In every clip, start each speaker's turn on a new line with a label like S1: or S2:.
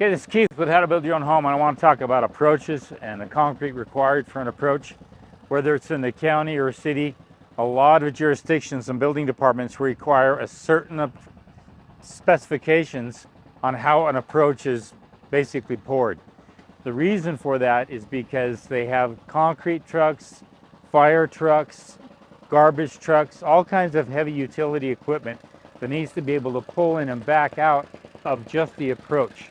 S1: Okay, this is Keith with How to Build Your Own Home, and I want to talk about approaches and the concrete required for an approach. Whether it's in the county or city, a lot of jurisdictions and building departments require a certain specifications on how an approach is basically poured. The reason for that is because they have concrete trucks, fire trucks, garbage trucks, all kinds of heavy utility equipment that needs to be able to pull in and back out of just the approach.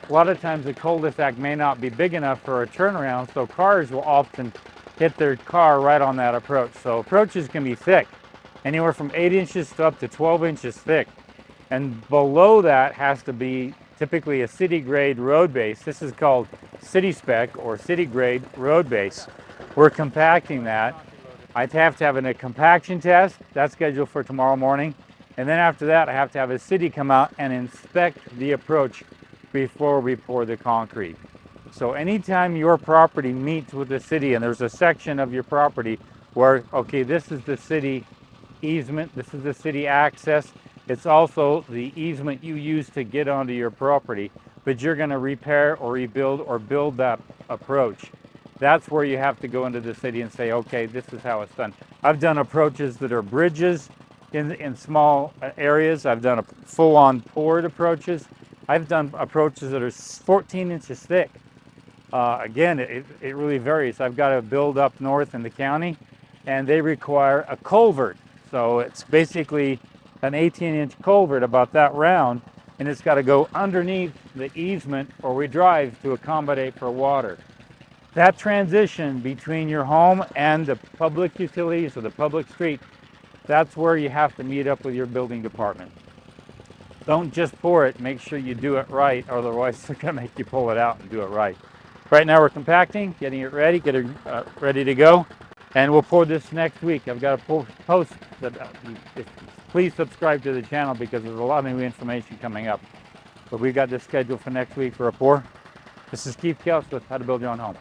S1: A lot of times the cul-de-sac may not be big enough for a turnaround, so cars will often hit their car right on that approach. So approaches can be thick, anywhere from 8 inches to up to 12 inches thick. And below that has to be typically a city grade road base. This is called city spec or city grade road base. We're compacting that. I'd have to have a compaction test. That's scheduled for tomorrow morning. And then after that, I have to have a city come out and inspect the approach before we pour the concrete. So anytime your property meets with the city and there's a section of your property where, okay, this is the city easement, this is the city access, it's also the easement you use to get onto your property, but you're going to repair or rebuild or build that approach. That's where you have to go into the city and say, okay, this is how it's done. I've done approaches that are bridges in small areas. I've done a full-on poured approaches. I've done approaches that are 14 inches thick. Again, it really varies. I've got to build up north in the county, and they require a culvert. So it's basically an 18-inch culvert about that round, and it's got to go underneath the easement or we drive to accommodate for water. That transition between your home and the public utilities or the public street, that's where you have to meet up with your building department. Don't just pour it, make sure you do it right, otherwise they're going to make you pull it out and do it right. Right now we're compacting, getting it ready, ready to go, and we'll pour this next week. I've got a post that, please subscribe to the channel because there's a lot of new information coming up. But we've got this scheduled for next week for a pour. This is Keith Kels with How to Build Your Own Home.